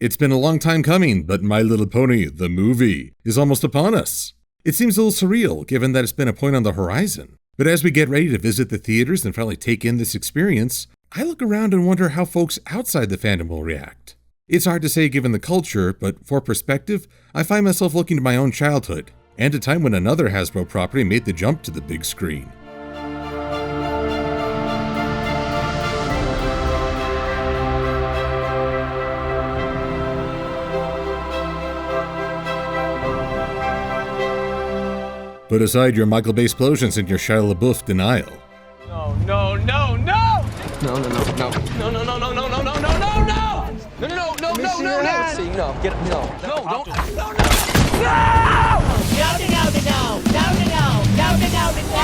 It's been a long time coming, but My Little Pony, the movie, is almost upon us. It seems a little surreal, given that it's been a point on the horizon. But as we get ready to visit the theaters and finally take in this experience, I look around and wonder how folks outside the fandom will react. It's hard to say given the culture, but for perspective, I find myself looking to my own childhood, and a time when another Hasbro property made the jump to the big screen. Put aside your Michael Bay explosions and your Shia LaBeouf denial. No, no, no, no! No, no, no, no. No, no, no, no, no, no, no, no, no, no! No, no, no, no, no, no! See, no, get up, no. No, don't. No, no! No! No, no, no, no, no, no, no, no, no, no!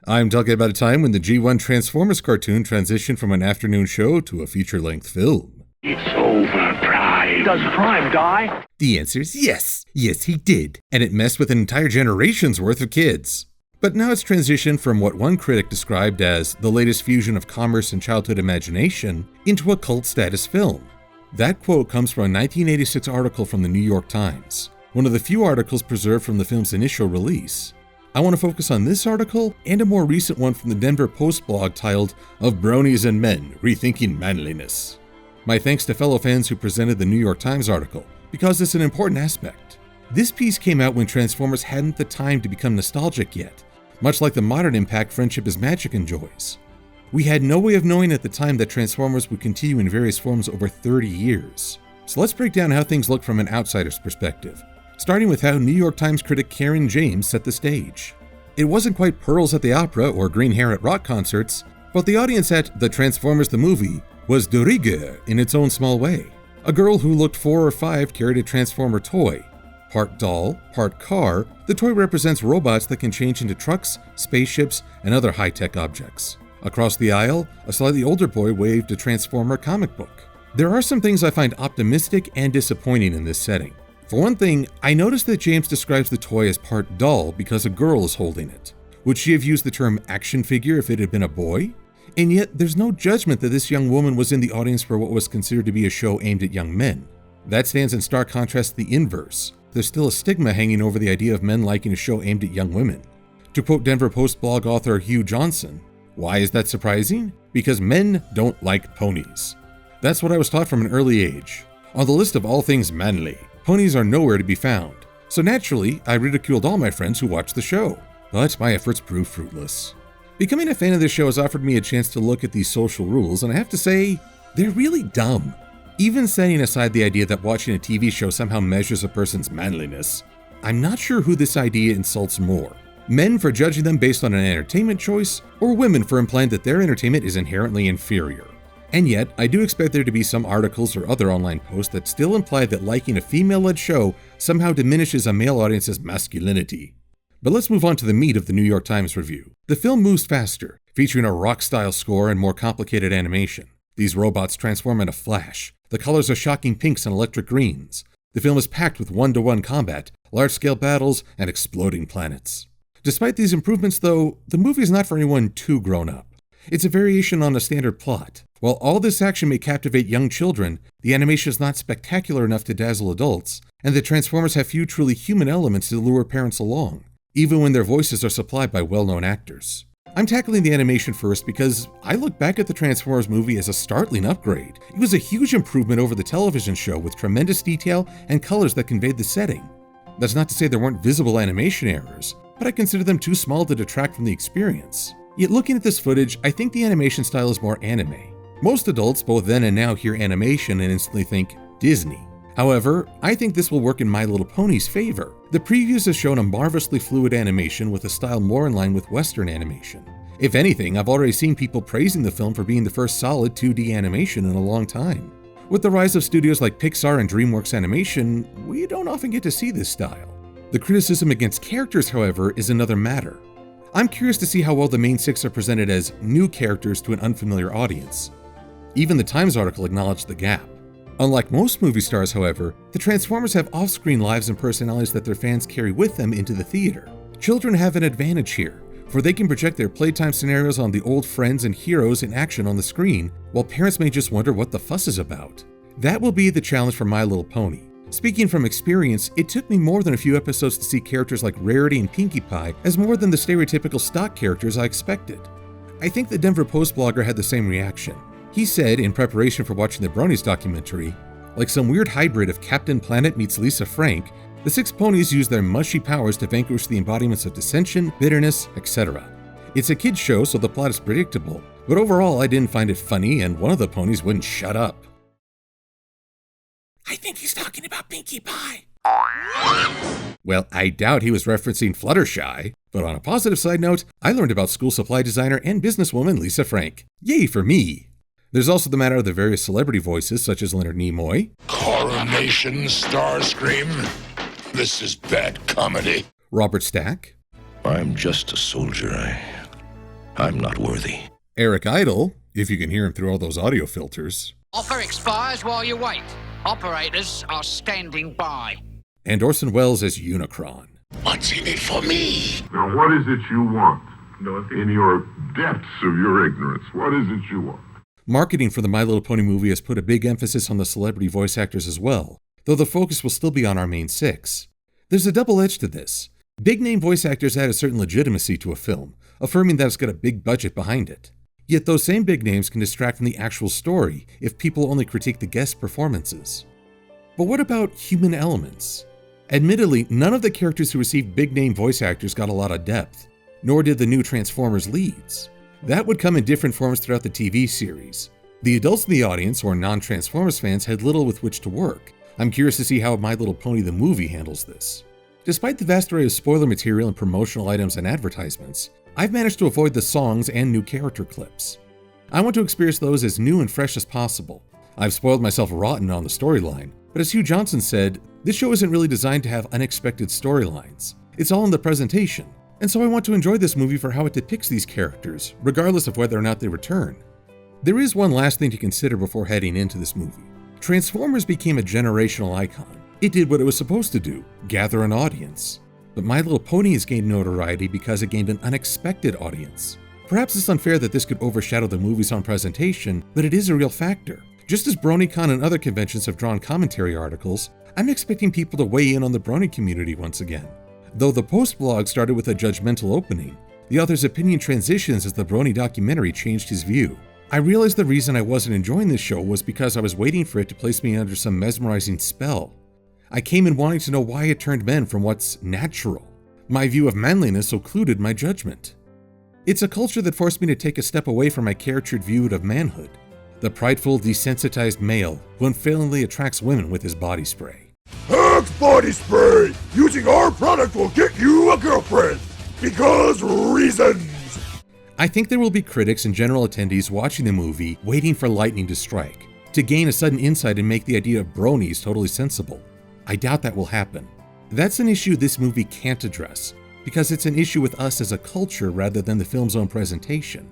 I'm talking about a time when the G1 Transformers cartoon transitioned from an afternoon show to a feature-length film. It's over, Prime. Does Prime die? The answer is yes. Yes, he did. And it messed with an entire generation's worth of kids. But now it's transitioned from what one critic described as the latest fusion of commerce and childhood imagination into a cult status film. That quote comes from a 1986 article from the New York Times, one of the few articles preserved from the film's initial release. I want to focus on this article and a more recent one from the Denver Post blog titled Of Bronies and Men, Rethinking Manliness. My thanks to fellow fans who presented the New York Times article, because it's an important aspect. This piece came out when Transformers hadn't the time to become nostalgic yet, much like the modern impact Friendship is Magic enjoys. We had no way of knowing at the time that Transformers would continue in various forms over 30 years. So let's break down how things look from an outsider's perspective, starting with how New York Times critic Karen James set the stage. It wasn't quite pearls at the opera or green hair at rock concerts, but the audience at The Transformers the Movie was de rigueur in its own small way. A girl who looked 4 or 5 carried a Transformer toy. Part doll, part car, the toy represents robots that can change into trucks, spaceships, and other high-tech objects. Across the aisle, a slightly older boy waved a Transformer comic book. There are some things I find optimistic and disappointing in this setting. For one thing, I noticed that James describes the toy as part doll because a girl is holding it. Would she have used the term action figure if it had been a boy? And yet, there's no judgment that this young woman was in the audience for what was considered to be a show aimed at young men. That stands in stark contrast to the inverse. There's still a stigma hanging over the idea of men liking a show aimed at young women. To quote Denver Post blog author Hugh Johnson, why is that surprising? Because men don't like ponies. That's what I was taught from an early age. On the list of all things manly, ponies are nowhere to be found. So naturally, I ridiculed all my friends who watched the show. But my efforts proved fruitless. Becoming a fan of this show has offered me a chance to look at these social rules, and I have to say, they're really dumb. Even setting aside the idea that watching a TV show somehow measures a person's manliness, I'm not sure who this idea insults more. Men for judging them based on an entertainment choice, or women for implying that their entertainment is inherently inferior. And yet, I do expect there to be some articles or other online posts that still imply that liking a female-led show somehow diminishes a male audience's masculinity. But let's move on to the meat of the New York Times review. The film moves faster, featuring a rock-style score and more complicated animation. These robots transform in a flash. The colors are shocking pinks and electric greens. The film is packed with one-to-one combat, large-scale battles, and exploding planets. Despite these improvements, though, the movie is not for anyone too grown up. It's a variation on a standard plot. While all this action may captivate young children, the animation is not spectacular enough to dazzle adults, and the Transformers have few truly human elements to lure parents along, even when their voices are supplied by well-known actors. I'm tackling the animation first because I look back at the Transformers movie as a startling upgrade. It was a huge improvement over the television show with tremendous detail and colors that conveyed the setting. That's not to say there weren't visible animation errors, but I consider them too small to detract from the experience. Yet looking at this footage, I think the animation style is more anime. Most adults, both then and now, hear animation and instantly think Disney. However, I think this will work in My Little Pony's favor. The previews have shown a marvelously fluid animation with a style more in line with Western animation. If anything, I've already seen people praising the film for being the first solid 2D animation in a long time. With the rise of studios like Pixar and DreamWorks Animation, we don't often get to see this style. The criticism against characters, however, is another matter. I'm curious to see how well the main 6 are presented as new characters to an unfamiliar audience. Even the Times article acknowledged the gap. Unlike most movie stars, however, the Transformers have off-screen lives and personalities that their fans carry with them into the theater. Children have an advantage here, for they can project their playtime scenarios on the old friends and heroes in action on the screen, while parents may just wonder what the fuss is about. That will be the challenge for My Little Pony. Speaking from experience, it took me more than a few episodes to see characters like Rarity and Pinkie Pie as more than the stereotypical stock characters I expected. I think the Denver Post blogger had the same reaction. He said, in preparation for watching the Bronies documentary, like some weird hybrid of Captain Planet meets Lisa Frank, the 6 ponies use their mushy powers to vanquish the embodiments of dissension, bitterness, etc. It's a kid's show, so the plot is predictable, but overall I didn't find it funny and one of the ponies wouldn't shut up. I think he's talking about Pinkie Pie. Well, I doubt he was referencing Fluttershy, but on a positive side note, I learned about school supply designer and businesswoman Lisa Frank. Yay for me! There's also the matter of the various celebrity voices such as Leonard Nimoy, Coronation, Starscream. This is bad comedy. Robert Stack, I'm just a soldier. I'm not worthy. Eric Idle, if you can hear him through all those audio filters, Offer expires while you wait. Operators are standing by. and Orson Welles as Unicron. What's in it for me? Now, what is it you want? In your depths of your ignorance, what is it you want? Marketing for the My Little Pony movie has put a big emphasis on the celebrity voice actors as well, though the focus will still be on our main 6. There's a double edge to this. Big-name voice actors add a certain legitimacy to a film, affirming that it's got a big budget behind it. Yet those same big names can distract from the actual story if people only critique the guest performances. But what about human elements? Admittedly, none of the characters who received big-name voice actors got a lot of depth, nor did the new Transformers leads. That would come in different forms throughout the TV series. The adults in the audience, or non-Transformers fans, had little with which to work. I'm curious to see how My Little Pony the movie handles this. Despite the vast array of spoiler material and promotional items and advertisements, I've managed to avoid the songs and new character clips. I want to experience those as new and fresh as possible. I've spoiled myself rotten on the storyline, but as Hugh Johnson said, this show isn't really designed to have unexpected storylines. It's all in the presentation, and so I want to enjoy this movie for how it depicts these characters, regardless of whether or not they return. There is one last thing to consider before heading into this movie. Transformers became a generational icon. It did what it was supposed to do, gather an audience. But My Little Pony has gained notoriety because it gained an unexpected audience. Perhaps it's unfair that this could overshadow the movie's own presentation, but it is a real factor. Just as BronyCon and other conventions have drawn commentary articles, I'm expecting people to weigh in on the Brony community once again. Though the Post blog started with a judgmental opening, the author's opinion transitions as the Brony documentary changed his view. I realized the reason I wasn't enjoying this show was because I was waiting for it to place me under some mesmerizing spell. I came in wanting to know why it turned men from what's natural. My view of manliness occluded my judgment. It's a culture that forced me to take a step away from my caricatured view of manhood, the prideful, desensitized male who unfailingly attracts women with his body spray. Axe body spray! Using our product will get you a girlfriend! Because reasons! I think there will be critics and general attendees watching the movie waiting for lightning to strike, to gain a sudden insight and make the idea of bronies totally sensible. I doubt that will happen. That's an issue this movie can't address, because it's an issue with us as a culture rather than the film's own presentation.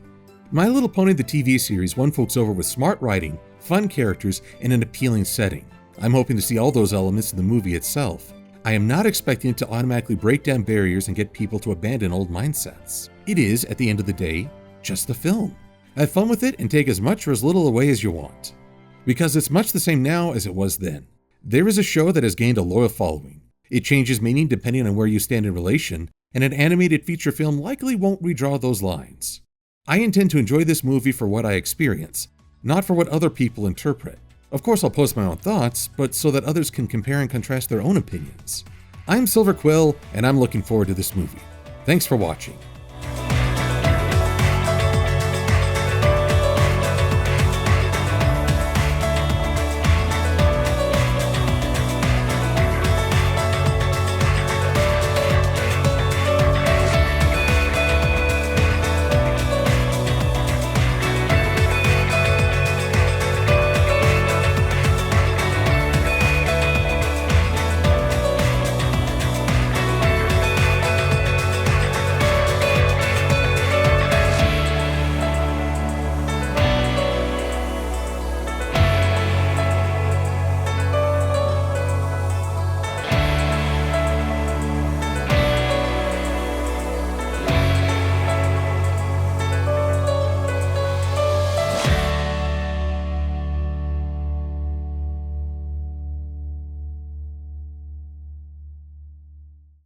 My Little Pony the TV series won folks over with smart writing, fun characters, and an appealing setting. I'm hoping to see all those elements in the movie itself. I am not expecting it to automatically break down barriers and get people to abandon old mindsets. It is, at the end of the day, just a film. Have fun with it and take as much or as little away as you want. Because it's much the same now as it was then. There is a show that has gained a loyal following. It changes meaning depending on where you stand in relation, and an animated feature film likely won't redraw those lines. I intend to enjoy this movie for what I experience, not for what other people interpret. Of course, I'll post my own thoughts, but so that others can compare and contrast their own opinions. I'm Silver-Quill, and I'm looking forward to this movie. Thanks for watching.